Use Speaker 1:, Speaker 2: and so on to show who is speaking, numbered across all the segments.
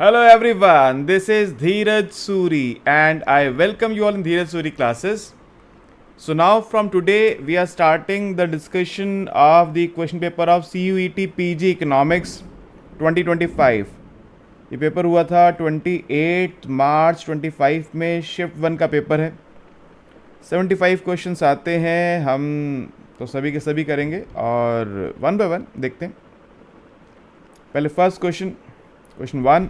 Speaker 1: Hello everyone, this is Dheeraj Suri and I welcome you all in Dheeraj Suri classes. So now from today we are starting the discussion of the question paper of CUET PG Economics 2025. ये paper हुआ था 28 मार्च 25 में shift 1 का paper है. 75 questions आते हैं, हम तो सभी के सभी करेंगे और वन बाय वन देखते हैं. पहले फर्स्ट क्वेश्चन 1.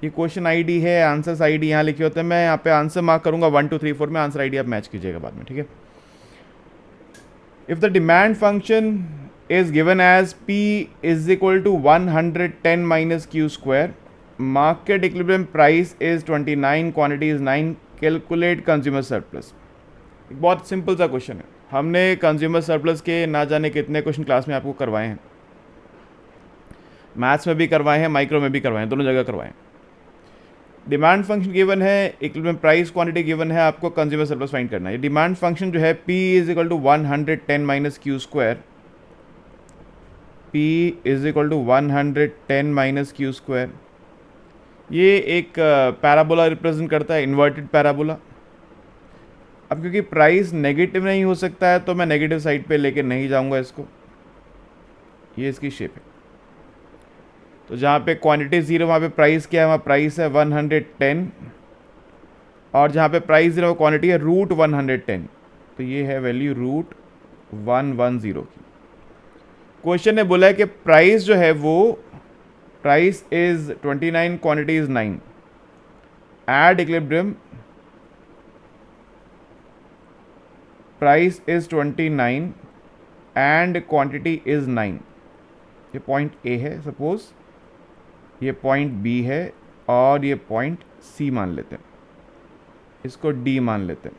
Speaker 1: ये क्वेश्चन आईडी है, आंसर्स आईडी यहाँ लिखे होते हैं. मैं यहाँ पे आंसर मार्क करूँगा 1 2 3 4 में, आंसर आईडी आप मैच कीजिएगा बाद में, ठीक है. If the demand function is given as P is equal to 110 minus Q square, market equilibrium price is 29, quantity is 9, calculate consumer surplus. एक बहुत सिंपल सा क्वेश्चन है. हमने कंज्यूमर सरप्लस के ना जाने कितने क्वेश्चन क्लास में आपको करवाए हैं, मैथ्स में भी करवाए हैं, माइक्रो में भी करवाए हैं, दोनों जगह करवाए हैं. डिमांड फंक्शन गिवन है, इक्विलिब्रियम प्राइस क्वांटिटी गिवन है, आपको कंज्यूमर सरप्लस फाइंड करना है. डिमांड फंक्शन जो है P is equal to 110 minus Q square, P is equal to 110 minus Q square. ये एक पैराबोला रिप्रेजेंट करता है, इन्वर्टेड पैराबोला. अब क्योंकि प्राइस नेगेटिव नहीं हो सकता है तो मैं नेगेटिव साइड पे लेके नहीं जाऊंगा इसको. ये इसकी शेप है. तो जहाँ पे क्वांटिटी 0 वहाँ पे प्राइस क्या है, वहाँ प्राइस है 110, और जहाँ पे प्राइस 0 क्वांटिटी है रूट 110, तो ये है वैल्यू रूट 110 की. क्वेश्चन ने बोला है कि प्राइस जो है वो price is 29, quantity is 9, at equilibrium price is 29 and quantity is 9. ये पॉइंट ए है सपोज, ये पॉइंट बी है और ये पॉइंट सी मान लेते हैं, इसको डी मान लेते हैं.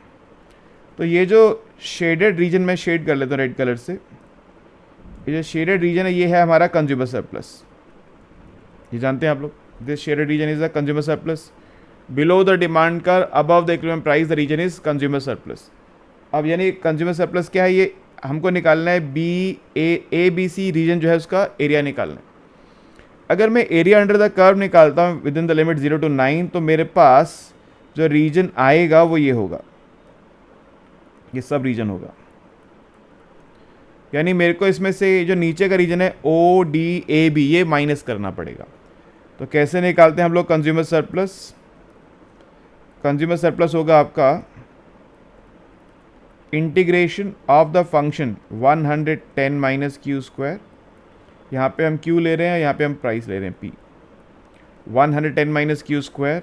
Speaker 1: तो ये जो शेडेड रीजन में शेड कर लेता हूँ रेड कलर से, ये जो शेडेड रीजन है ये है हमारा कंज्यूमर सरप्लस. ये जानते हैं आप लोग, this shaded region is the consumer surplus. Below the demand curve above the equilibrium price the region is consumer surplus. अब यानी कंज्यूमर सरप्लस क्या है, ये हमको निकालना है. ए बी सी रीजन जो है उसका एरिया निकालना है. अगर मैं एरिया अंडर द कर्व निकालता हूँ with in the limit 0 to 9, तो मेरे पास जो रीजन आएगा वो ये होगा, ये सब रीजन होगा. यानी मेरे को इसमें से जो नीचे का रीजन है ODAB ये माइनस करना पड़ेगा. तो कैसे निकालते हैं हम लोग कंज्यूमर सरप्लस. कंज्यूमर सरप्लस होगा आपका integration of the function 110 minus Q square. यहाँ पे हम Q ले रहे हैं, यहाँ पे हम प्राइस ले रहे हैं P. 110 minus Q square.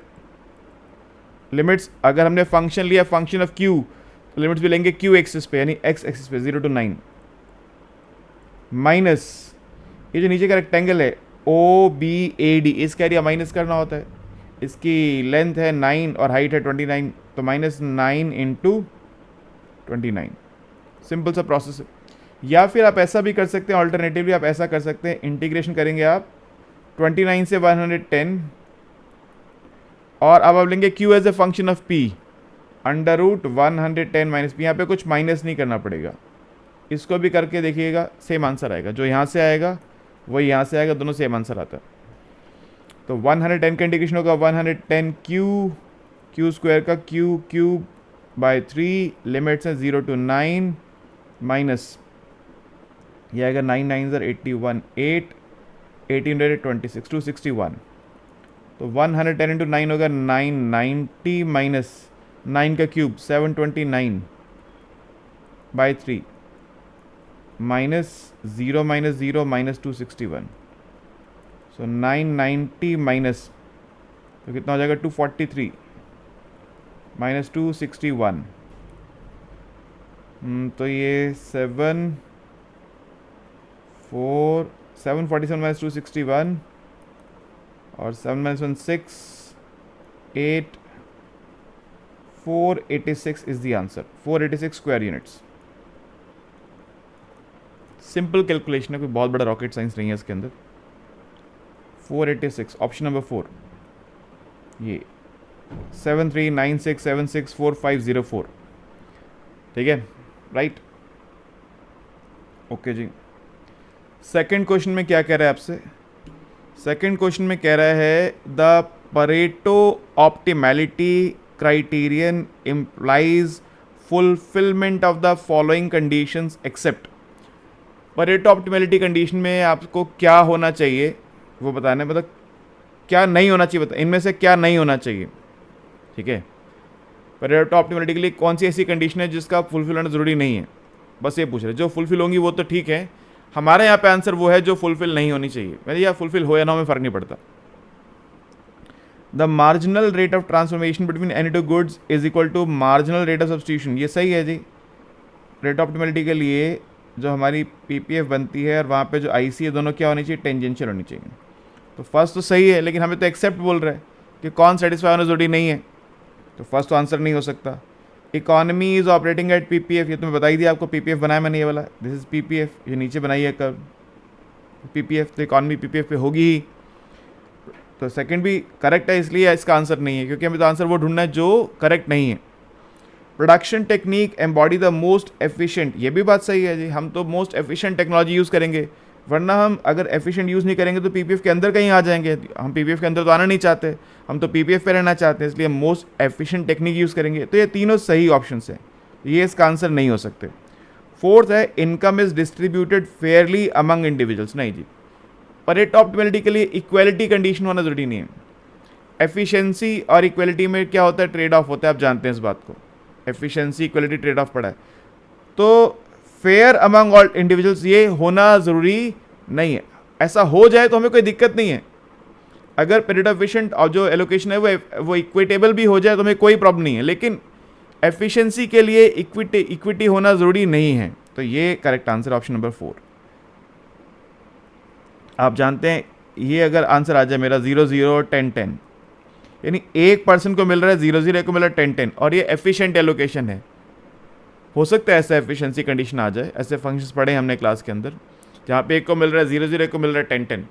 Speaker 1: Limits अगर हमने फंक्शन लिया फंक्शन ऑफ Q, तो लिमिट्स भी लेंगे Q एक्सिस पे, यानी X एक्सिस पे 0 to 9, माइनस ये जो नीचे का रेक्टेंगल है OBAD, इसका एरिया माइनस करना होता है. इसकी लेंथ है 9 और हाइट है 29, तो माइनस 9 इंटू 29. सिंपल सा प्रोसेस है. या फिर आप ऐसा भी कर सकते हैं, ऑल्टरनेटिवली आप ऐसा कर सकते हैं, इंटीग्रेशन करेंगे आप 29 से 110, और अब आप लेंगे Q as a function of P under root 110 minus P. यहाँ पे कुछ माइनस नहीं करना पड़ेगा. इसको भी करके देखिएगा, सेम आंसर आएगा. जो यहाँ से आएगा वही यहाँ से आएगा, दोनों सेम आंसर आता है. तो 110 का इंटीग्रेशन होगा 110 क्यू स्क्वायर का Q बाय 3, लिमिट्स हैं 0 to 9, माइनस ये आएगा 9 9 81, 8 18 26 261. तो 110 इंटू 9 होगा 990, माइनस 9 का cube 729 by 3, minus 0 minus 261. So 990 minus, तो कितना हो जाएगा 243 माइनस 261. तो ये 747 माइनस 261 और 7 minus 1 6, 8, 486 is the answer. 486 square units. Simple calculation है, कोई बहुत बड़ा रॉकेट साइंस नहीं है इसके अंदर. 486 ऑप्शन नंबर 4, ये 7396764504. ठीक है, राइट. ओके जी. सेकंड क्वेश्चन में क्या कह रहा है आपसे, सेकंड क्वेश्चन में कह रहा है the Pareto optimality criterion implies fulfillment of the following conditions except. Pareto optimality condition में आपको क्या होना चाहिए वो बताना है, मतलब क्या नहीं होना चाहिए, बता इनमें से क्या नहीं होना चाहिए। ठीक है, परेटो ऑप्टिमैलिटी के लिए कौन सी ऐसी कंडीशन है जिसका फुलफिल होना जरूरी नहीं है, बस ये पूछ रहे। जो फुलफिल होंगी वो तो ठीक है, हमारे यहाँ पे आंसर वो है जो फुलफिल नहीं होनी चाहिए। मेरे यहाँ फुलफिल हो या ना हमें फ़र्क नहीं पड़ता। The marginal rate of transformation between any two goods is equal to marginal rate of substitution, ये सही है जी। रेट ऑप्टिमैलिटी के लिए जो हमारी पीपीएफ बनती है और वहाँ पे जो आईसी है दोनों क्या होनी चाहिए, टेंजेंशियल होनी चाहिए। तो फर्स्ट तो सही है, लेकिन हमें तो एक्सेप्ट बोल रहा है कि कौन सेटिस्फाई होना जरूरी नहीं है, तो फर्स्ट तो आंसर नहीं हो सकता। Economy is operating eight PPF, ये तो मैं बता ही दिया आपको, पीपीएफ बनाया मैंने ये वाला, दिस इज पीपीएफ, ये नीचे बनाई है कब पीपीएफ, तो इकोनॉमी पीपीएफ पे होगी ही। तो सेकंड भी करेक्ट है, इसलिए इसका आंसर नहीं है, क्योंकि हमें तो आंसर वो ढूंढना है जो करेक्ट नहीं है। Production technique embody the most efficient, ये भी बात सही है जी, हम तो मोस्ट एफिशिएंट टेक्नोलॉजी यूज़ करेंगे, वरना हम अगर एफिशिएंट यूज़ नहीं करेंगे तो पीपीएफ के अंदर कहीं आ जाएंगे। हम पीपीएफ के अंदर तो आना नहीं चाहते, हम तो पीपीएफ पे रहना चाहते हैं, इसलिए हम मोस्ट एफिशिएंट टेक्निक यूज़ करेंगे। तो ये तीनों सही ऑप्शन है, ये इसका आंसर नहीं हो सकते। फोर्थ है income is distributed Fairlie among individuals, नहीं जी। परेटो ऑप्टिमैलिटी के लिए इक्वलिटी कंडीशन होना जरूरी नहीं है। एफिशिएंसी और इक्वलिटी में क्या होता है, ट्रेड ऑफ होता है, आप जानते हैं इस बात को, एफिशिएंसी इक्वलिटी ट्रेड ऑफ पड़ा है। तो फेयर अमंग ऑल इंडिविजुअल्स ये होना ज़रूरी नहीं है, ऐसा हो जाए तो हमें कोई दिक्कत नहीं है। अगर परेटो एफिशिएंट और जो एलोकेशन है वो इक्विटेबल भी हो जाए तो हमें कोई प्रॉब्लम नहीं है, लेकिन एफिशिएंसी के लिए इक्विटी होना ज़रूरी नहीं है। तो ये करेक्ट आंसर ऑप्शन नंबर 4। आप जानते हैं ये अगर आंसर आ जाए मेरा 0 0 10 10, यानी एक पर्सन को मिल रहा है 0 0, एक को मिल रहा है 10 10, और ये एफिशिएंट एलोकेशन है, हो सकता है ऐसा एफिशिएंसी कंडीशन आ जाए। ऐसे फंक्शंस पढ़े हमने क्लास के अंदर, जहाँ पे एक को मिल रहा है 0 0, एक को मिल रहा है 10 10।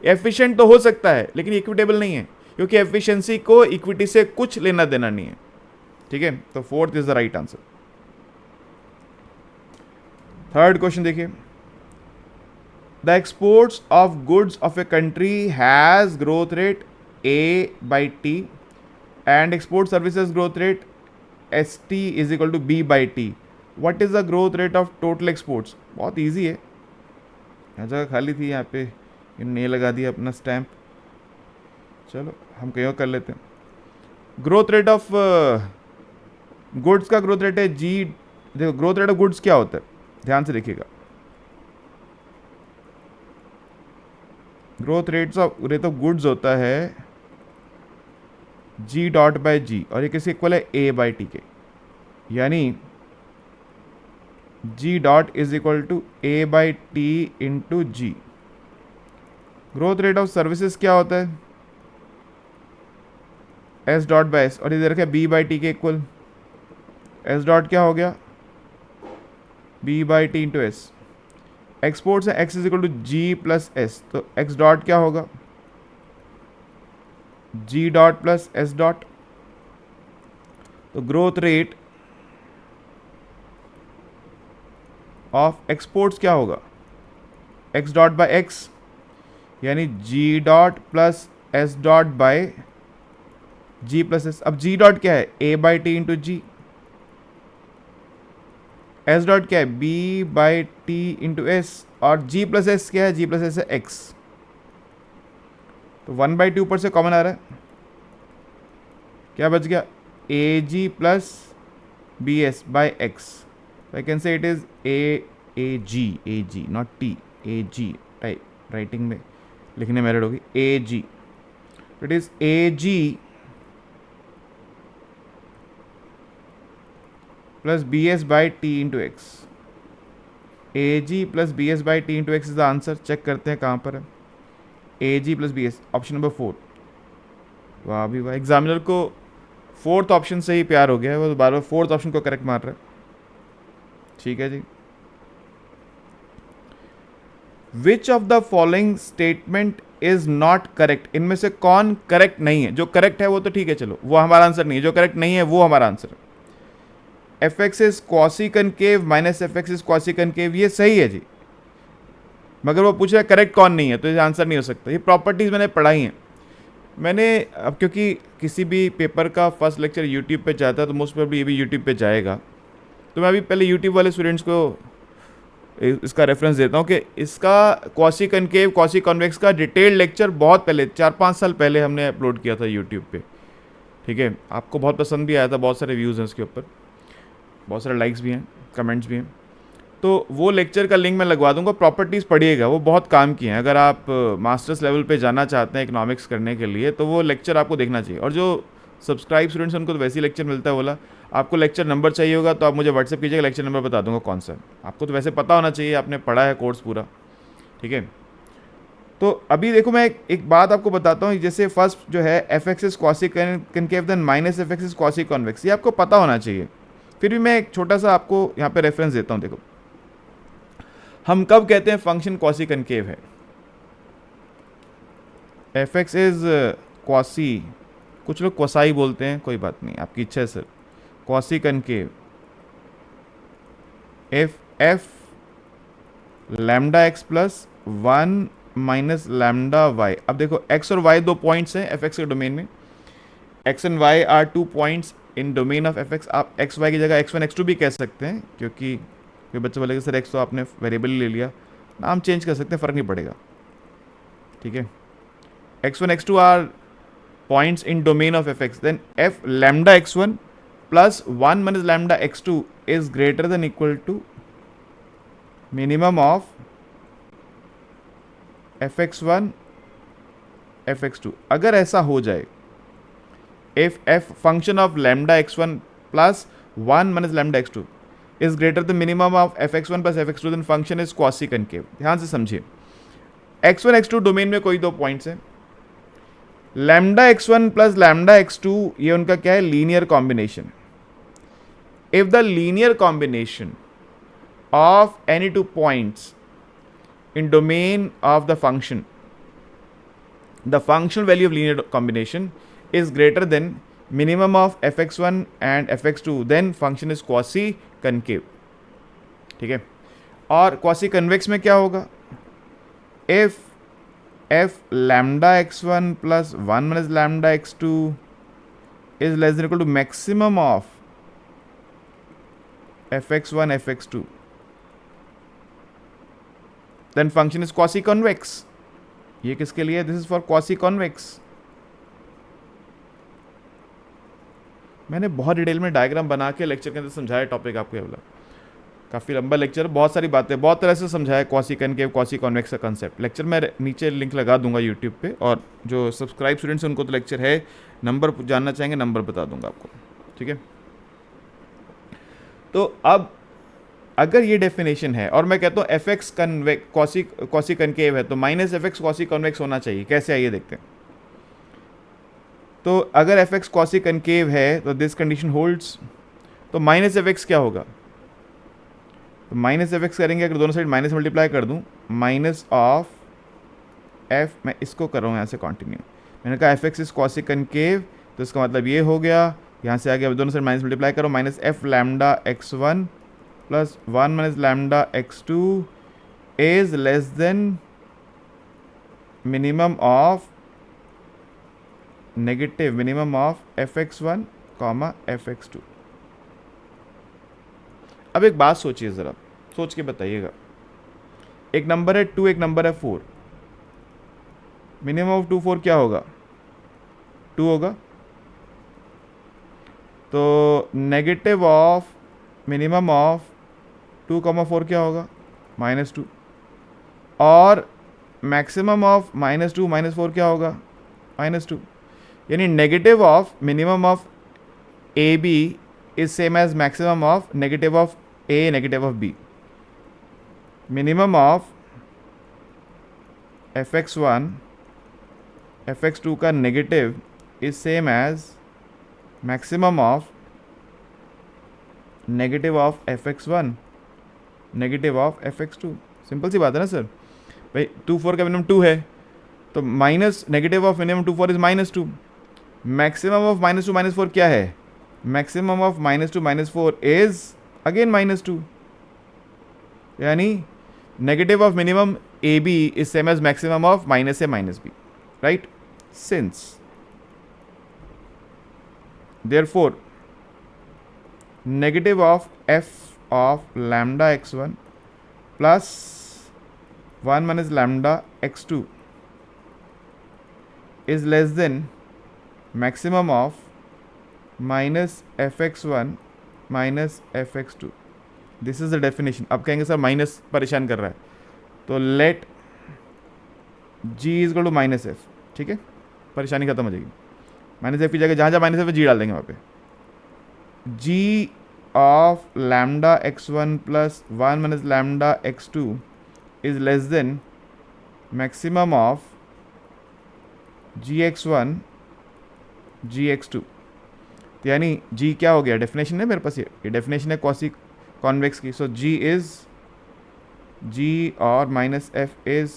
Speaker 1: एफिशिएंट तो हो सकता है लेकिन इक्विटेबल नहीं है, क्योंकि एफिशिएंसी को इक्विटी से कुछ लेना देना नहीं है। ठीक है, तो fourth is the right answer. Third question देखिए, the exports of goods of a country has growth rate A/T and export services growth rate ST is equal to B/T. What is the growth rate of total exports? बहुत easy है, यहाँ जगह खाली थी, यहाँ पे इन्होंने लगा दिया अपना स्टैम्प। चलो हम कहीं और कर लेते हैं। ग्रोथ रेट ऑफ गुड्स का ग्रोथ रेट है जी। देखो ग्रोथ रेट ऑफ गुड्स क्या होता है, ध्यान से देखिएगा। ग्रोथ रेट ऑफ गुड्स होता है G डॉट बाय जी, और ये किसके इक्वल है, A/T के, यानी G dot is equal to A/T into G. Growth rate of services क्या होता है, S डॉट बाय एस, और इधर रखे B/T के इक्वल। S डॉट क्या हो गया, B/T इंटू एस। एक्सपोर्ट्स है X is equal to G plus S, तो X डॉट क्या होगा, G dot plus S dot. तो ग्रोथ रेट ऑफ एक्सपोर्ट्स क्या होगा, X डॉट बाय X, यानी G dot plus S dot by G plus S। अब G dot क्या है, A/T इंटू जी। S डॉट क्या है, B/T इंटू एस, और G प्लस S क्या है, G प्लस S है X। तो 1/2 ऊपर से कॉमन आ रहा है, क्या बच गया, AG plus BS by X। I can say it is AG not T, AG type writing में लिखने में एरर होगी, AG। It is AG plus BS by T into X. AG plus BS by T into X is the answer. Check करते हैं कहाँ पर है, AG plus BS, option number 4। वाह भी वाह, एग्जामिनर को फोर्थ ऑप्शन से ही प्यार हो गया है, वो बार बार फोर्थ ऑप्शन को करेक्ट मार रहा है। ठीक है जी। Which of the following statement is not correct, इनमें से कौन करेक्ट नहीं है। जो करेक्ट है वो तो ठीक है, चलो वो हमारा आंसर नहीं है, जो करेक्ट नहीं है वो हमारा आंसर है। F X is quasi concave minus F X is quasi concave, ये सही है जी। मगर वो पूछ रहा है करेक्ट कौन नहीं है, तो ये आंसर नहीं हो सकता। ये प्रॉपर्टीज़ मैंने पढ़ाई हैं। मैंने अब क्योंकि किसी भी पेपर का फर्स्ट लेक्चर यूट्यूब पे जाता है तो मोस्ट प्रोबेबली ये भी यूट्यूब पे जाएगा, तो मैं अभी पहले यूट्यूब वाले स्टूडेंट्स को इसका रेफरेंस देता हूँ कि इसका क्वासी कनकेव क्वासी कॉन्वेक्स का डिटेल्ड लेक्चर बहुत पहले 4-5 साल पहले हमने अपलोड किया था यूट्यूब पे। ठीक है, आपको बहुत पसंद भी आया था, बहुत सारे व्यूज़ हैं उसके ऊपर, बहुत सारे लाइक्स भी हैं, कमेंट्स भी हैं। तो वो लेक्चर का लिंक मैं लगवा दूंगा, प्रॉपर्टीज़ पढ़िएगा, वो बहुत काम की हैं। अगर आप मास्टर्स लेवल पे जाना चाहते हैं इकोनॉमिक्स करने के लिए तो वो लेक्चर आपको देखना चाहिए। और जो सब्सक्राइब स्टूडेंट्स हैं उनको तो वैसे ही लेक्चर मिलता है। बोला आपको लेक्चर नंबर चाहिए होगा तो आप मुझे व्हाट्सएप कीजिएगा, लेक्चर नंबर बता दूंगा कौन सा। आपको तो वैसे पता होना चाहिए, आपने पढ़ा है कोर्स पूरा। ठीक है, तो अभी देखो मैं एक बात आपको बताता हूँ। जैसे फर्स्ट जो है F X is quasi concave then minus F X is quasi convex, ये आपको पता होना चाहिए। फिर भी मैं एक छोटा सा आपको यहाँ पे रेफरेंस देता हूँ। देखो हम कब कहते हैं फंक्शन क्वासी कनकेव है? एफ एक्स इज क्वासी, कुछ लोग क्वासाई बोलते हैं, कोई बात नहीं, आपकी इच्छा है sir. Quasi concave if F lambda X plus 1 minus lambda Y. अब देखो एक्स और वाई दो पॉइंट्स हैं एफ एक्स के डोमेन में। X and Y are 2 points in domain of F X. आप एक्स वाई की जगह x1 x2 भी कह सकते हैं, क्योंकि कोई बच्चा बोलेगा सर एक्स तो आपने वेरिएबल ले लिया, नाम चेंज कर सकते हैं, फ़र्क नहीं पड़ेगा। ठीक है, x1 x2 are points in domain of F X, then F lambda x1 plus 1 minus lambda x2 is greater than equal to minimum of fx1 fx2। अगर ऐसा हो जाए, if f function of lambda x1 plus 1 minus lambda x2 is greater the minimum of fx1 plus fx2, then function is quasi concave. ध्यान से समझिए, x1 x2 domain में कोई दो पॉइंट्स हैं। Lambda x1 plus lambda x2 ये उनका क्या है? Linear combination. If the linear combination of any two points in domain of the function, the functional value of linear combination is greater than minimum of fx1 and fx2, then function is quasi concave। ठीक है, और quasi convex में क्या होगा? if f lambda x1 plus 1 minus lambda x2 is less than equal to maximum of fx1 fx2, then function is quasi convex। ये किसके लिए? This is for quasi convex। मैंने बहुत डिटेल में डायग्राम बना के लेक्चर के अंदर समझाया टॉपिक आपको। ये वाला काफ़ी लंबा लेक्चर, बहुत सारी बातें बहुत तरह से समझाया क्वासी कनकेव क्वासी कॉन्वेक्स का कंसेप्ट। लेक्चर मैं नीचे लिंक लगा दूंगा यूट्यूब पे, और जो सब्सक्राइब स्टूडेंट्स हैं उनको तो लेक्चर है। नंबर जानना चाहेंगे, नंबर बता दूंगा आपको। ठीक है, तो अब अगर ये डेफिनेशन है और मैं कहता हूँ एफ एक्स क्वासी कनकेव है, तो minus F x quasi convex होना चाहिए। कैसे, आइए देखते हैं। तो अगर एफ एक्स क्वासी कनकेव है तो दिस कंडीशन होल्ड्स, तो माइनस एफ एक्स क्या होगा? तो माइनस एफ एक्स करेंगे, अगर दोनों साइड माइनस मल्टीप्लाई कर दूँ, माइनस ऑफ एफ, मैं इसको कर रहा हूँ यहाँ से कंटिन्यू। मैंने कहा F X is quasi concave, तो इसका मतलब ये हो गया, यहाँ से आगे दोनों साइड माइनस मल्टीप्लाई करो, minus F lambda x1 plus 1 minus lambda x2 is less than minimum of negative minimum of fx1 comma fx2। अब एक बात सोचिए, ज़रा सोच के बताइएगा। एक नंबर है 2, एक नंबर है 4। मिनिमम ऑफ 2 4 क्या होगा? 2 होगा। तो नेगेटिव ऑफ मिनिमम ऑफ 2 4 क्या होगा? -2। और मैक्सिमम ऑफ -2 -4 क्या होगा? -2। यानी negative of minimum of A B is same as maximum of negative of A negative of B. Minimum of fx1 fx2 का negative is same as maximum of negative of fx1 negative of fx2। Simple सी बात है ना sir. भाई 2 4 का minimum 2 है, तो minus negative of minimum 2 4 is -2। Maximum of -2 -4 क्या है? Maximum of -2 -4 is again -2। यानी negative of minimum A B is same as maximum of minus A minus B, right? Since therefore negative of f of lambda x1 plus 1 minus lambda x2 is less than maximum of minus fx1 minus fx2. This is the definition. अब कहेंगे sir minus परेशान कर रहा है, तो let g is equal to minus F. ठीक है, परेशानी खत्म हो जाएगी. माइनस एफ की जगह जहाँ जहाँ माइनस एफ जी डाल देंगे वहाँ पे. g of lambda x1 plus 1 minus lambda x2 is less than maximum of gx1 gx2. यानी g क्या हो गया? डेफिनेशन है मेरे पास, ये डेफिनेशन है क्वासी कॉन्वेक्स की. सो g इज g और minus f is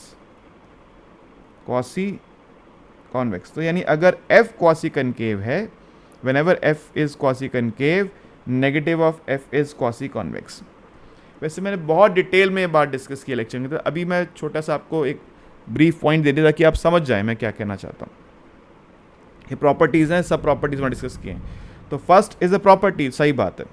Speaker 1: quasi convex. तो यानी अगर f क्वासी कनकेव है, when ever f is quasi concave, negative of f is quasi convex. वैसे मैंने बहुत डिटेल में ये बात डिस्कस की लेक्चर में, तो अभी मैं छोटा सा आपको एक ब्रीफ पॉइंट दे दिया ताकि आप समझ जाएं मैं क्या कहना चाहता हूँ. ये प्रॉपर्टीज़ हैं, सब प्रॉपर्टीज़ में डिस्कस किए हैं. तो फर्स्ट इज अ प्रॉपर्टी, सही बात है.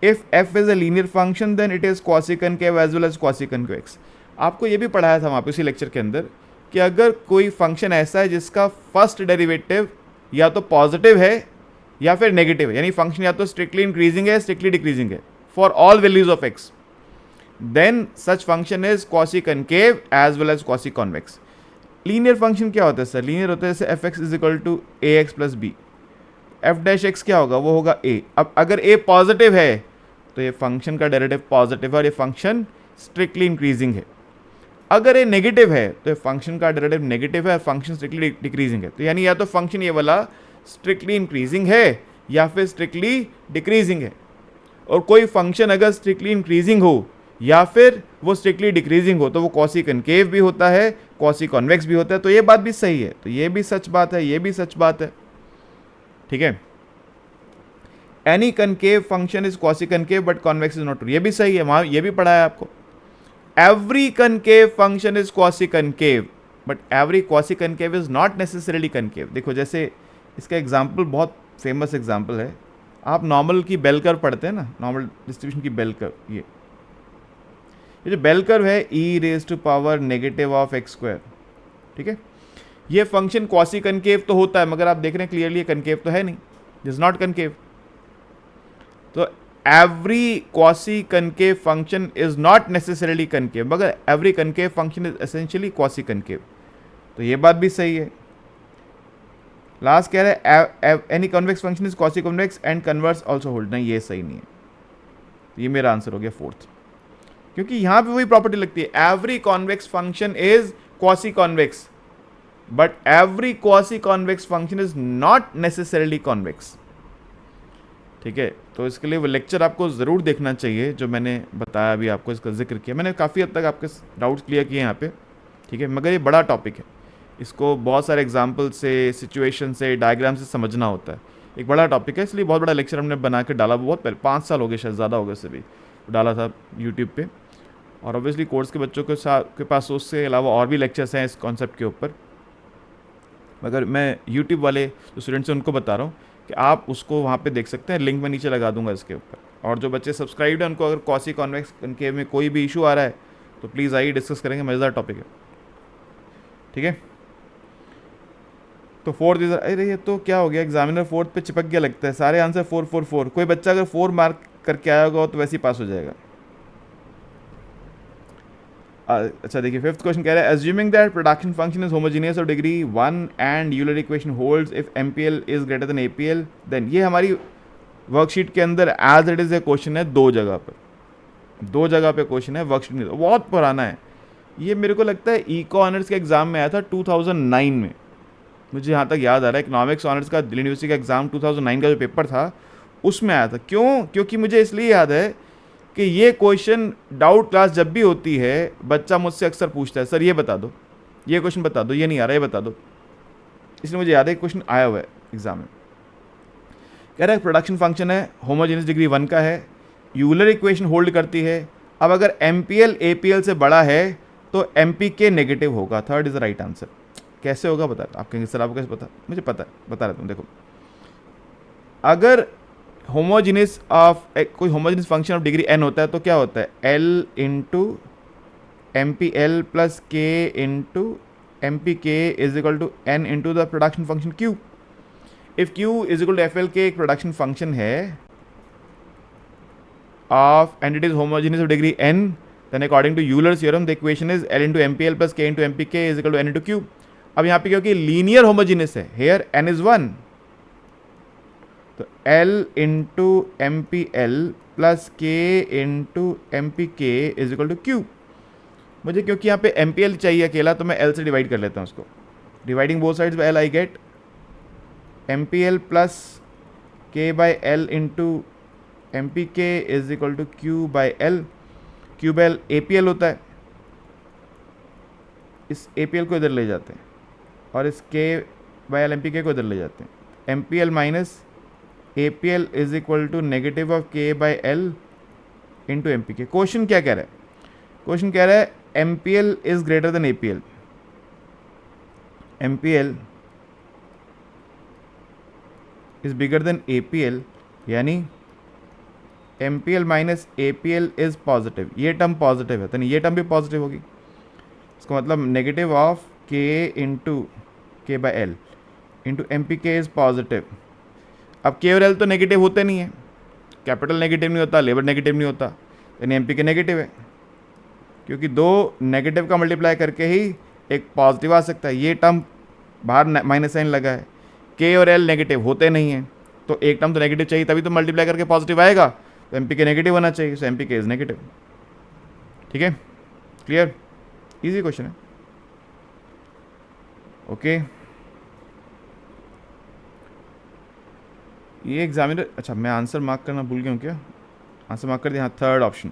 Speaker 1: If f is a linear function then it is quasi concave as well as quasi convex. आपको ये भी पढ़ाया था वहाँ पे उसी लेक्चर के अंदर कि अगर कोई फंक्शन ऐसा है जिसका फर्स्ट डेरिवेटिव या तो पॉजिटिव है या फिर नेगेटिव है, यानी फंक्शन या तो स्ट्रिक्टली इंक्रीजिंग है स्ट्रिक्टली डिक्रीजिंग है for all values of x, then such function is quasi concave as well as quasi convex. Linear function क्या होता है सर? लीनियर होता है जैसे fx is equal to A X plus B. F dash X क्या होगा? वो होगा a. अब अगर a पॉजिटिव है तो ये फंक्शन का डेरिवेटिव पॉजिटिव है और ये फंक्शन स्ट्रिक्टली इंक्रीजिंग है. अगर ये नेगेटिव है तो ये फंक्शन का डेरिवेटिव नेगेटिव है और फंक्शन स्ट्रिक्टली डिक्रीजिंग है. तो यानी या तो फंक्शन ये वाला स्ट्रिक्टली इंक्रीजिंग है या फिर स्ट्रिक्टली डिक्रीजिंग है. और कोई फंक्शन अगर स्ट्रिक्टली इंक्रीजिंग हो या फिर वो स्ट्रिक्टली डिक्रीजिंग हो तो वो क्वासी कनकेव भी होता है, क्वासी कॉन्वेक्स भी होता है. तो ये बात भी सही है, तो ये भी सच बात है, ये भी सच बात है. ठीक है. Any concave function is quasi concave but convex is not true. ये भी सही है, वहां ये भी पढ़ा है आपको. Every concave function is quasi concave but every quasi concave is not necessarily concave. देखो जैसे इसका एग्जाम्पल बहुत फेमस एग्जाम्पल है. आप नॉर्मल की बेल कर्व पढ़ते हैं ना, नॉर्मल डिस्ट्रीब्यूशन की बेल कर्व. ये जो बेल कर्व है e raise to power negative of X square. ठीक है, ये फंक्शन क्वासी कनकेव तो होता है, मगर आप देख रहे हैं क्लियरली ये कनकेव तो है नहीं, इज नॉट कनकेव. तो every quasi concave function is not necessarily concave, मगर every concave function is essentially quasi concave. तो ये बात भी सही है. लास्ट कह रहे हैं any convex function is quasi convex and converse also hold. नहीं, ये सही नहीं है. ये मेरा आंसर हो गया फोर्थ, क्योंकि यहां पे वही प्रॉपर्टी लगती है. Every convex function is quasi convex but every quasi convex function is not necessarily convex. ठीक है, तो इसके लिए वो लेक्चर आपको ज़रूर देखना चाहिए जो मैंने बताया, अभी आपको इसका जिक्र किया. मैंने काफ़ी हद तक आपके डाउट्स क्लियर किए यहाँ पे. ठीक है, मगर ये बड़ा टॉपिक है, इसको बहुत सारे एग्जाम्पल से, सिचुएशन से, डायग्राम से समझना होता है. एक बड़ा टॉपिक है, इसलिए बहुत बड़ा लेक्चर हमने बना के डाला. बहुत पहले 5 साल हो गए, शायद ज़्यादा हो गए, से भी डाला था यूट्यूब पे. और ऑब्वियसली कोर्स के बच्चों के पास उससे अलावा और भी लेक्चर्स हैं इस कॉन्सेप्ट के ऊपर, मगर मैं यूट्यूब वाले जो स्टूडेंट्स हैं उनको बता रहा हूँ कि आप उसको वहाँ पे देख सकते हैं. लिंक मैं नीचे लगा दूंगा इसके ऊपर. और जो बच्चे सब्सक्राइब्ड हैं उनको अगर क्वासी कॉन्वेक्स कनकेव में कोई भी इशू आ रहा है तो प्लीज़ आइए, डिस्कस करेंगे, मज़ेदार टॉपिक है. ठीक है, तो फोर्थ इज, अरे ये तो क्या हो गया, एग्जामिनर फोर्थ पे चिपक गया लगता है. सारे आंसर 4 4 4. कोई बच्चा अगर 4 मार्क करके आया होगा तो वैसे ही पास हो जाएगा. अच्छा देखिए, फिफ्थ क्वेश्चन कह रहा है assuming that production function is homogeneous of degree 1 and Euler equation holds if MPL is greater than APL then. ये हमारी वर्कशीट के अंदर as it is a question है, 2 जगह पे क्वेश्चन है वर्कशीट में. बहुत पुराना है ये, मेरे को लगता है इको ऑनर्स के एग्जाम में आया था 2009 में, मुझे यहाँ तक याद आ रहा है. इकोनॉमिक्स ऑनर्स का दिल्ली यूनिवर्सिटी का एग्जाम 2009 का जो पेपर था उसमें आया था. क्यों? क्योंकि मुझे इसलिए याद है कि ये क्वेश्चन डाउट क्लास जब भी होती है बच्चा मुझसे अक्सर पूछता है, सर ये बता दो, ये क्वेश्चन बता दो, ये नहीं आ रहा, ये बता दो. इसलिए मुझे याद है क्वेश्चन आया हुआ है एग्जाम में. कह रहा है प्रोडक्शन फंक्शन है, होमोजेनियस डिग्री 1 का है, यूलर इक्वेशन होल्ड करती है. अब अगर एमपीएल एपीएल से बड़ा है तो एम पी के नेगेटिव होगा। Third is the right answer. कैसे होगा बता, आप कहेंगे सर आपको कैसे पता, मुझे पता है, बता रहा हूँ। देखो, अगर होमोजीनियस ऑफ कोई homogeneous function of degree n होता है तो क्या होता है, l into M P L plus K into M P K is equal to n into the production function q। If q is equal to F L K एक production function है of and it is homogeneous of degree n, then according to Euler's theorem the equation is L into MPL plus K into MPK is equal to n into Q। अब यहाँ पे क्योंकि linear homogeneous है, here n is 1, तो L into MPL plus K into MPK is equal to Q। मुझे क्योंकि यहाँ पे MPL चाहिए अकेला तो मैं L से डिवाइड कर लेता हूँ उसको, dividing both sides by L I get MPL plus K by L into M P K is equal to Q by L. Q by L A P L होता है, इस ए पी एल को इधर ले जाते हैं और इस के बाई एल एम पी के को इधर ले जाते हैं। M P L minus A P L is equal to negative of K by L into M P K. Question क्या कह रहा है, क्वेश्चन कह रहा है M P L is greater than A P L. M P L is bigger than A P L, यानी M P L minus A P L is positive. ये term positive है तो नहीं, ये टर्म भी पॉजिटिव होगी। इसका मतलब negative of K into K by L into M P K is positive. अब के और एल तो नेगेटिव होते नहीं है, कैपिटल नेगेटिव नहीं होता, लेबर नेगेटिव नहीं होता, यानी एम पी के नेगेटिव है, क्योंकि दो नेगेटिव का मल्टीप्लाई करके ही एक पॉजिटिव आ सकता है। ये टर्म बाहर माइनस साइन लगा है, के और एल नेगेटिव होते नहीं हैं, तो एक टर्म तो नेगेटिव चाहिए तभी तो मल्टीप्लाई करके पॉजिटिव आएगा, तो एम पी के नेगेटिव होना चाहिए, सो M P K is negative. ठीक है, क्लियर, इजी क्वेश्चन है। ओके, ये एग्जामिनर, अच्छा मैं आंसर मार्क करना भूल गया हूँ क्या, आंसर मार्क कर दिया। हाँ, थर्ड ऑप्शन,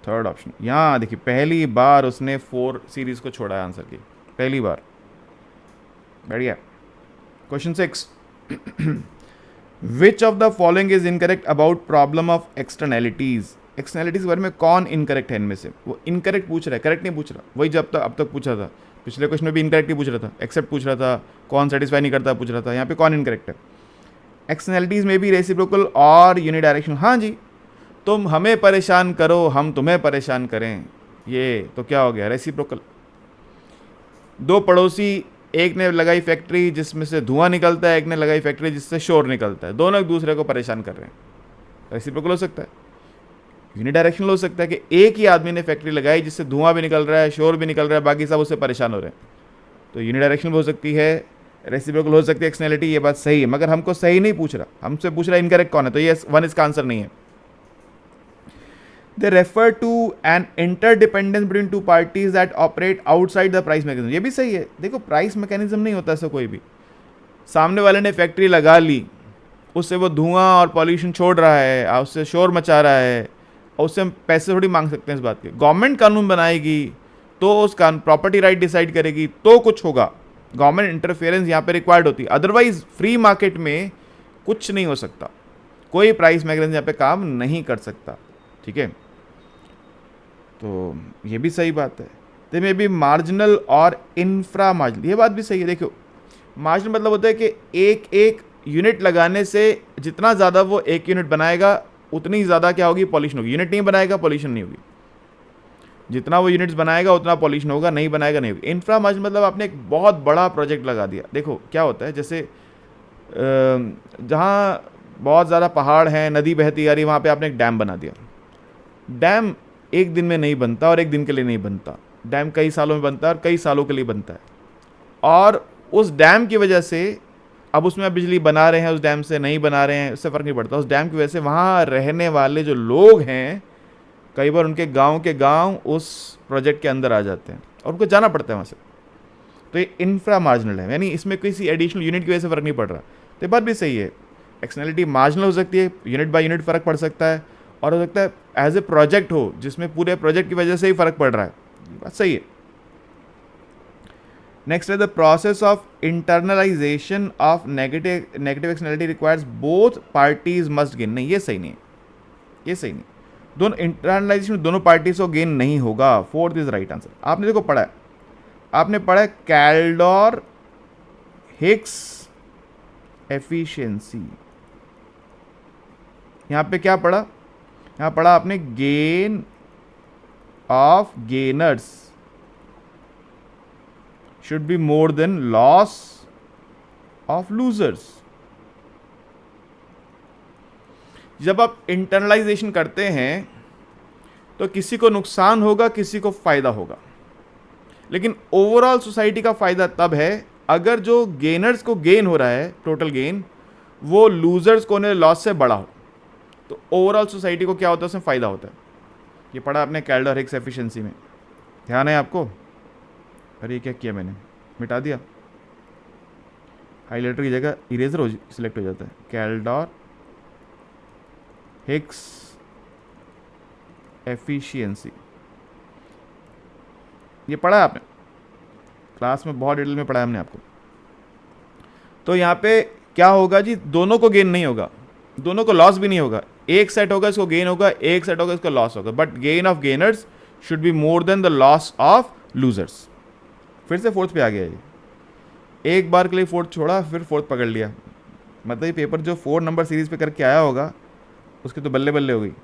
Speaker 1: थर्ड ऑप्शन। यहाँ देखिए पहली बार उसने 4 सीरीज को छोड़ा है आंसर की, पहली बार। बढ़िया। Question 6, which of the following is incorrect about problem of externalities. Externalities के बारे में कौन इनकरेक्ट है इनमें से, वो इनकरेक्ट पूछ रहा है, करेक्ट नहीं पूछ रहा, वही जब तक अब तक पूछा था, पिछले क्वेश्चन में भी इनकरेक्ट ही पूछ रहा था, एक्सेप्ट पूछ रहा था, कौन सेटिस्फाई नहीं करता पूछ रहा था, यहाँ पे कौन इनकरेक्ट है। एक्सटर्नैलिटीज में भी रेसिप्रोकल और यूनिडायरेक्शनल। हाँ जी, तुम हमें परेशान करो हम तुम्हें परेशान करें, ये तो क्या हो गया, रेसिप्रोकल। दो पड़ोसी, एक ने लगाई फैक्ट्री जिसमें से धुआं निकलता है, एक ने लगाई फैक्ट्री जिससे शोर निकलता है, दोनों एक दूसरे को परेशान कर रहे हैं। रेसिप्रोकल हो सकता है, यूनिडायरेक्शनल हो सकता है कि एक ही आदमी ने फैक्ट्री लगाई जिससे धुआं भी निकल रहा है, शोर भी निकल रहा है, बाकी सब उससे परेशान हो रहे हैं, तो यूनिडायरेक्शनल हो सकती है, रेसिप्रोकल हो सकती है एक्सटर्नैलिटी। ये बात सही है, मगर हमको सही नहीं पूछ रहा, हमसे पूछ रहा है इनकरेक्ट कौन है, तो ये 1 इसका आंसर नहीं है। They refer to an interdependence between two parties that operate outside the price mechanism। ये भी सही है। देखो प्राइस मैकेनिज्म नहीं होता ऐसा कोई भी, सामने वाले ने फैक्ट्री लगा ली, उससे वो धुआं और पॉल्यूशन छोड़ रहा है, उससे शोर मचा रहा है, और उससे हम पैसे थोड़ी मांग सकते हैं इस बात के। गवर्नमेंट कानून बनाएगी तो उस प्रॉपर्टी राइट डिसाइड करेगी तो कुछ होगा, गवर्नमेंट इंटरफेरेंस यहाँ पे रिक्वायर्ड होती है, अदरवाइज फ्री मार्केट में कुछ नहीं हो सकता, कोई प्राइस मैकेनिज्म यहाँ पे काम नहीं कर सकता। ठीक है, तो ये भी सही बात है। दे में भी मार्जिनल और इंफ्रा मार्जिनल, ये बात भी सही है। देखो मार्जिनल मतलब होता है कि एक एक यूनिट लगाने से जितना ज़्यादा वो एक यूनिट बनाएगा उतनी ज़्यादा क्या होगी, पॉल्यूशन होगी। यूनिट नहीं बनाएगा पॉल्यूशन नहीं होगी, जितना वो यूनिट्स बनाएगा उतना पॉल्यूशन होगा, नहीं बनाएगा नहीं होगी। इंफ्रा मार्जिनल मतलब आपने एक बहुत बड़ा प्रोजेक्ट लगा दिया। देखो क्या होता है, जैसे जहाँ बहुत ज़्यादा पहाड़ हैं, नदी बहती आ रही, वहाँ पे आपने एक डैम बना दिया। डैम एक दिन में नहीं बनता और एक दिन के लिए नहीं बनता, डैम कई सालों में बनता है और कई सालों के लिए बनता है, और उस डैम की वजह से अब उसमें आप बिजली बना रहे हैं, उस डैम से नहीं बना रहे हैं, उससे फ़र्क नहीं पड़ता। उस डैम की वजह से वहाँ रहने वाले जो लोग हैं, कई बार उनके गांव के गांव उस प्रोजेक्ट के अंदर आ जाते हैं और उनको जाना पड़ता है वहाँ से, तो ये इंफ्रा मार्जिनल है, यानी इसमें किसी एडिशनल यूनिट की वजह से फ़र्क नहीं पड़ रहा। तो ये बात भी सही है, एक्सटर्नैलिटी मार्जिनल हो सकती है, यूनिट बाय यूनिट फ़र्क पड़ सकता है, और हो सकता है एज ए प्रोजेक्ट हो जिसमें पूरे प्रोजेक्ट की वजह से ही फ़र्क पड़ रहा है, ये बात सही है। नेक्स्ट है the process of internalisation of negative externality requires both parties must gain. नहीं, ये सही नहीं है, ये सही नहीं। दोनों इंटरनलाइजेशन दोनों पार्टीज को गेन नहीं होगा। Fourth is right answer. आपने देखो पढ़ा है, आपने पढ़ा है कैल्डोर हिक्स एफिशिएंसी। यहां पे क्या पढ़ा, यहां पढ़ा आपने gain of gainers should be more than loss of losers. जब आप इंटरनलाइजेशन करते हैं तो किसी को नुकसान होगा, किसी को फायदा होगा, लेकिन ओवरऑल सोसाइटी का फायदा तब है अगर जो गेनर्स को गेन हो रहा है, टोटल गेन, वो लूजर्स को लॉस से बड़ा हो, तो ओवरऑल सोसाइटी को क्या होता है, उसमें फायदा होता है। ये पढ़ा आपने कैल्डर हिक्स एफिशिएंसी में, ध्यान है आपको? अरे क्या किया मैंने, मिटा दिया, हाईलाइटर की जगह इरेजर सिलेक्ट हो जाता है। कैल्डर हिक्स एफिशिएंसी, ये पढ़ा है आपने क्लास में, बहुत डिटेल में पढ़ा है हमने आपको। तो यहाँ पे क्या होगा जी, दोनों को गेन नहीं होगा, दोनों को लॉस भी नहीं होगा। एक सेट होगा इसको गेन होगा, एक सेट होगा इसको लॉस होगा, but gain of gainers should be more than the loss of losers. फिर से फोर्थ पे आ गया ये, एक बार के लिए फोर्थ छोड़ा, फिर फोर्थ पकड़ लिया। मतलब ये पेपर जो 4 नंबर सीरीज पे करके आया होगा उसके तो बल्ले बल्ले हो गई, वो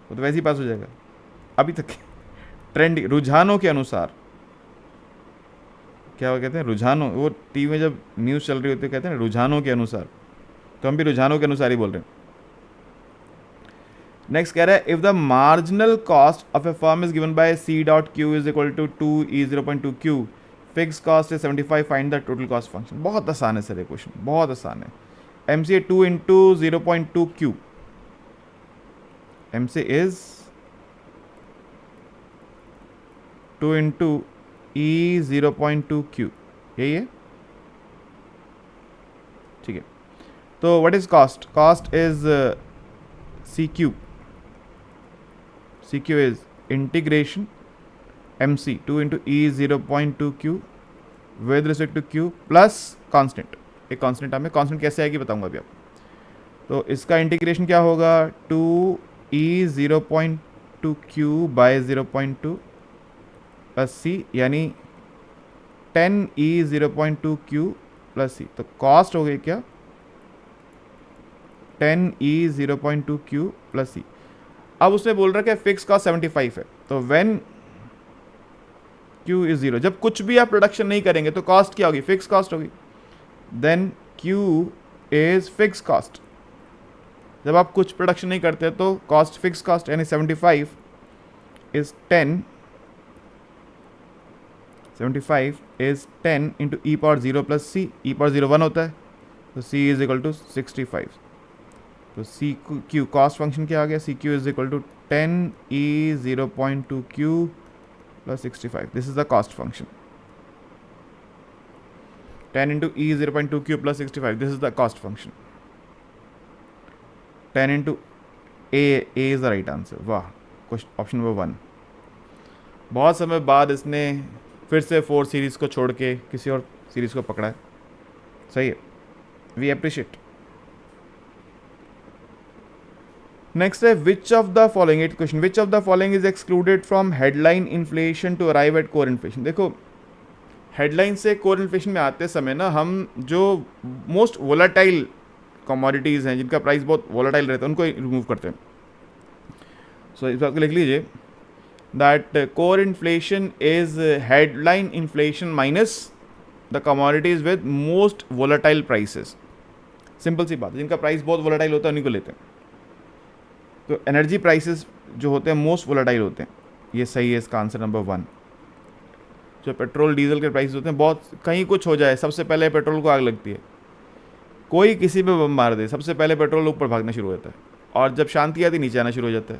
Speaker 1: तो वैसे ही पास हो जाएगा। अभी तक ट्रेंड रुझानों के अनुसार, क्या वो कहते हैं, रुझानों, वो टीवी में जब न्यूज़ चल रही होती है कहते हैं रुझानों के अनुसार, तो हम भी रुझानों के अनुसार ही बोल रहे हैं। नेक्स्ट कह रहा है, if the marginal cost of a firm is given by C dot Q is equal to 2E0.2 Q, fix cost is 75, find the total cost function. बहुत आसान है सर ये क्वेश्चन, बहुत आसान है। MC 2 into 0.2 Q, MC is 2 into E0.2 Q, यही है, ठीक है। तो what is cost, cost is C Q, C Q is integration MC 2 into E0.2 Q with respect to Q plus constant. एक कांस्टेंट हमें, कांस्टेंट कैसे आएगी बताऊंगा अभी आपको। तो इसका इंटीग्रेशन क्या होगा, 2E0.2 क्यू बाय 0.2 प्लस सी, यानी 10E0.2 क्यू प्लस सी। तो कॉस्ट हो गई क्या, 10E0.2 क्यू प्लस सी। अब उसने बोल रहा है कि फिक्स कॉस्ट 75 है, तो व्हेन Q इज 0, जब कुछ भी आप प्रोडक्शन नहीं करेंगे तो कॉस्ट क्या होगी, फिक्स कॉस्ट होगी। Then Q is fix cost, जब आप कुछ प्रोडक्शन नहीं करते तो कॉस्ट फिक्स कॉस्ट, यानी 75 is 10 into E power 0 plus C, E power 0 1 होता है, तो C इज इक्वल टू 65। तो सी क्यू कॉस्ट फंक्शन क्या आ गया, C Q is equal to 10E0.2 Q plus 65, this is the cost function. 10 into E0.2 Q plus 65, this is the cost function. 10 into A is the right answer. वाह, question option number 1। बहुत समय बाद इसने फिर से 4 series को छोड़ के किसी और सीरीज को पकड़ा है, सही है, वी अप्रिशिएट। नेक्स्ट है, which of the following, 8th question, which of the following is excluded from headline inflation to arrive at core inflation. देखो हेडलाइन से कोर इन्फ्लेशन में आते समय ना, हम जो मोस्ट वोलाटाइल कमोडिटीज़ हैं, जिनका प्राइस बहुत वोलाटाइल रहता है, उनको रिमूव करते हैं। सो इस बात को लिख लीजिए, that core inflation is headline inflation minus the commodities with most volatile prices. Simple सी बात है, जिनका प्राइस बहुत वोलाटाइल होता है उन्हीं को लेते हैं। तो एनर्जी प्राइसेस जो होते हैं मोस्ट वोलाटाइल होते हैं, ये सही है इसका आंसर नंबर 1। जो पेट्रोल डीजल के प्राइस होते हैं, बहुत कहीं कुछ हो जाए सबसे पहले पेट्रोल को आग लगती है, कोई किसी पे बम मार दे सबसे पहले पेट्रोल ऊपर भागना शुरू हो जाता है, और जब शांति आती नीचे आना शुरू हो जाता है,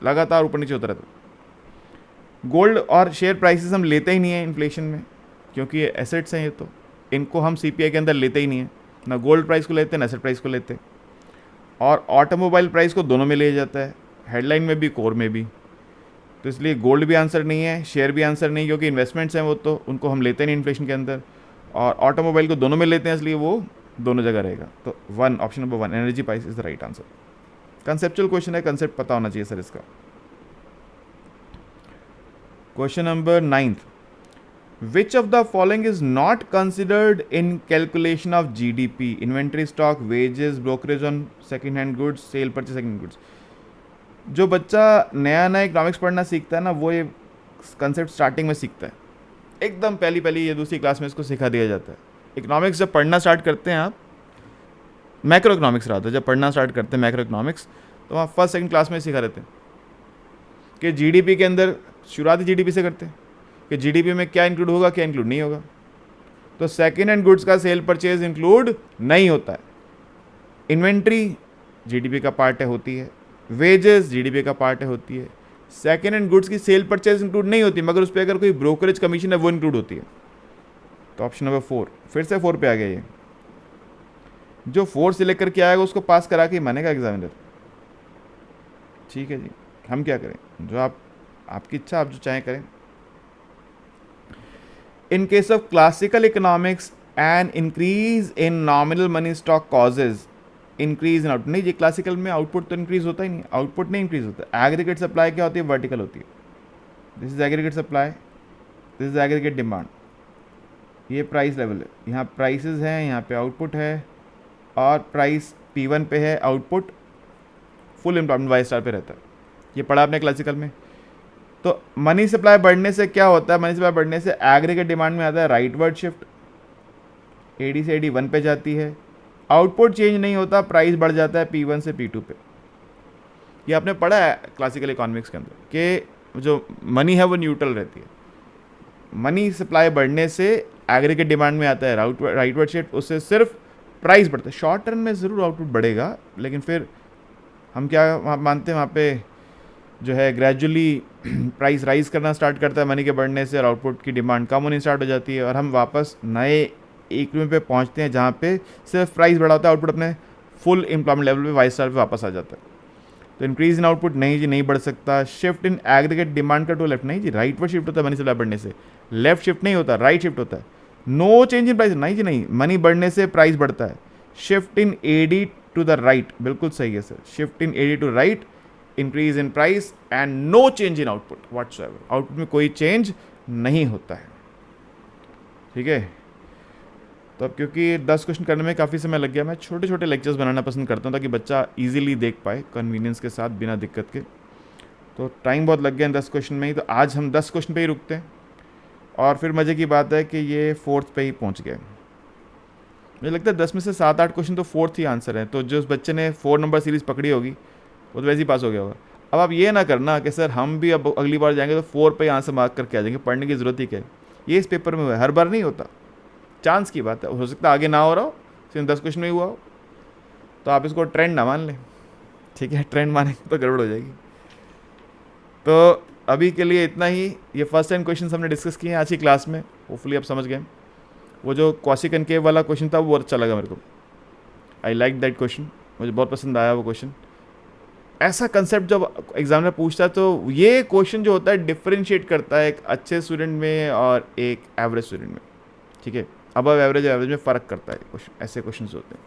Speaker 1: लगातार ऊपर नीचे होता रहता है। गोल्ड और शेयर प्राइसेस हम लेते ही नहीं है इन्फ्लेशन में, क्योंकि ये एसेट्स हैं, ये तो इनको हम CPI के अंदर लेते ही नहीं है, ना गोल्ड प्राइस को लेते हैं ना एसेट प्राइस को लेते हैं। और ऑटोमोबाइल प्राइस को दोनों में लिया जाता है, हेडलाइन में भी कोर में भी। तो इसलिए गोल्ड भी आंसर नहीं है, शेयर भी आंसर नहीं, क्योंकि इन्वेस्टमेंट्स हैं वो, तो उनको हम लेते नहीं इन्फ्लेशन के अंदर, और ऑटोमोबाइल को दोनों में लेते हैं, इसलिए वो दोनों जगह रहेगा। तो 1, option number 1, energy price is the right answer. Conceptual question है, कंसेप्ट पता होना चाहिए सर इसका। Question number 9, which of the following is not considered in calculation of GDP? Inventory, stock, wages, brokerage on second hand goods, cell purchase second goods. जो बच्चा नया नया economics पढ़ना सीखता है ना, वो ये कंसेप्ट स्टार्टिंग में सीखता है, एकदम पहली या दूसरी क्लास में इसको सिखा दिया जाता है। इकोनॉमिक्स जब पढ़ना स्टार्ट करते हैं आप, मैक्रो इकोनॉमिक्स रहा था, जब पढ़ना स्टार्ट करते हैं मैक्रो इकोनॉमिक्स, तो वहाँ फर्स्ट सेकंड क्लास में सिखा देते हैं कि जीडीपी के अंदर शुरुआती जीडीपी से करते हैं कि जीडीपी में क्या इंक्लूड होगा, क्या इंक्लूड नहीं होगा। तो सेकेंड हैंड गुड्स का सेल परचेज इंक्लूड नहीं होता है। इन्वेंट्री जीडीपी का पार्ट है, होती है। वेजेस जीडीपी का पार्ट है, होती है। सेकेंड हैंड गुड्स की सेल परचेज इंक्लूड नहीं होती, मगर उस पर अगर कोई ब्रोकरेज कमीशन है वो इंक्लूड होती है। तो ऑप्शन नंबर 4, फिर से 4 पे आ गया ये। जो 4 से लेकर के आएगा उसको पास करा के मानेगा एग्जामिनर। ठीक है जी, हम क्या करें, जो आपकी इच्छा, आप जो चाहें करें। In case of classical economics an increase in nominal money stock causes increase in output. नहीं जी, क्लासिकल में आउटपुट तो इंक्रीज होता ही नहीं, आउटपुट नहीं इंक्रीज होता। एग्रीगेट सप्लाई क्या होती है? वर्टिकल होती है। This is aggregate supply, this is aggregate demand. ये प्राइस लेवल है, यहाँ प्राइसेस हैं, यहाँ पे आउटपुट है, और प्राइस P1 पे है, output full employment Y star पे रहता है। ये पढ़ा आपने क्लासिकल में। तो मनी सप्लाई बढ़ने से क्या होता है? मनी सप्लाई बढ़ने से एग्रीगेट डिमांड में आता है राइटवर्ड शिफ्ट, AD से AD1 पे जाती है। आउटपुट चेंज नहीं होता, प्राइस बढ़ जाता है P1 से P2 पे। ये आपने पढ़ा है क्लासिकल इकोनॉमिक्स के अंदर कि जो मनी है वो न्यूट्रल रहती है। मनी सप्लाई बढ़ने से एग्रीगेट डिमांड में आता है राइटवर्ड शिफ्ट, उससे सिर्फ प्राइस बढ़ता है। शॉर्ट टर्म में ज़रूर आउटपुट बढ़ेगा, लेकिन फिर हम क्या मानते हैं, वहाँ पे जो है ग्रेजुअली प्राइस राइज करना स्टार्ट करता है मनी के बढ़ने से, और आउटपुट की डिमांड कम होनी स्टार्ट हो जाती है, और हम वापस नए इक्विलिब्रियम पे पहुँचते हैं जहाँ पे सिर्फ प्राइस बढ़ा होता है, आउटपुट अपने फुल एम्प्लॉयमेंट लेवल पे वाई स्टार पे वापस आ जाता है। तो इंक्रीज इन आउटपुट नहीं जी, नहीं बढ़ सकता। शिफ्ट इन एग्रीगेट डिमांड का टू लेफ्ट नहीं जी, राइटवर्ड शिफ्ट होता है मनी सप्लाई बढ़ने से, लेफ्ट शिफ्ट नहीं होता, राइट शिफ्ट होता है। नो चेंज इन प्राइस नहीं जी, नहीं, मनी बढ़ने से प्राइस बढ़ता है। Shift in AD to the right, बिल्कुल सही है sir, shift in AD to right, increase in price and no change in output whatsoever. Output में कोई चेंज नहीं होता है। ठीक है, तो अब क्योंकि 10 क्वेश्चन करने में काफ़ी समय लग गया, मैं छोटे छोटे लेक्चर्स बनाना पसंद करता हूँ ताकि बच्चा इजीली देख पाए कन्वीनियंस के साथ, बिना दिक्कत के। तो टाइम बहुत लग गया इन 10 क्वेश्चन में ही, तो आज हम 10 क्वेश्चन पे ही रुकते हैं। और फिर मज़े की बात है कि ये 4th पे ही पहुँच गए। मुझे लगता है 10 में से 7-8 क्वेश्चन तो 4th ही आंसर है। तो जो उस बच्चे ने 4 नंबर सीरीज़ पकड़ी होगी वो तो वैसे ही पास हो गया होगा। अब आप ये ना करना कि सर हम भी अब अगली बार जाएंगे तो 4 पे आंसर मार्क करके आ जाएंगे, पढ़ने की ज़रूरत ही क्या है। ये इस पेपर में हुआ है, हर बार नहीं होता, चांस की बात है, हो सकता है आगे ना हो रहा हो, सिर्फ 10 क्वेश्चन में ही हुआ हो। तो आप इसको ट्रेंड ना मान लें, ठीक है, ट्रेंड मानेंगे तो गड़बड़ हो जाएगी। तो अभी के लिए इतना ही। ये फर्स्ट टाइम क्वेश्चन हमने डिस्कस किए हैं आज की क्लास में, होपफुली आप समझ गए। वो जो क्वासी कनकेव वाला क्वेश्चन था वो बहुत अच्छा लगा मेरे को, आई लाइक दैट क्वेश्चन, मुझे बहुत पसंद आया वो क्वेश्चन। ऐसा कंसेप्ट जब एग्जामिनर पूछता है तो ये क्वेश्चन जो होता है डिफरेंशिएट करता है एक अच्छे स्टूडेंट में और एक एवरेज स्टूडेंट में। ठीक है, अबव एवरेज में फ़र्क करता है क्वेश्चन, ऐसे क्वेश्चन होते हैं।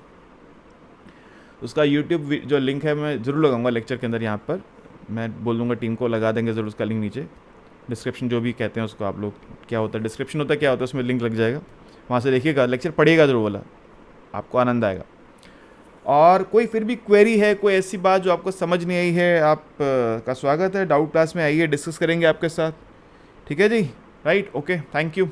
Speaker 1: उसका यूट्यूब जो लिंक है मैं ज़रूर लगाऊंगा लेक्चर के अंदर, यहाँ पर मैं बोल दूँगा टीम को लगा देंगे ज़रूर उसका लिंक नीचे, डिस्क्रिप्शन जो भी कहते हैं उसको आप लोग, क्या होता है डिस्क्रिप्शन होता है, क्या होता है, उसमें लिंक लग जाएगा, वहाँ से देखिएगा, लेक्चर पढ़िएगा ज़रूर वाला, आपको आनंद आएगा। और कोई फिर भी क्वेरी है, कोई ऐसी बात जो आपको समझ नहीं आई है, आप का स्वागत है, डाउट क्लास में आइए, डिस्कस करेंगे आपके साथ। ठीक है जी, राइट, ओके, थैंक यू।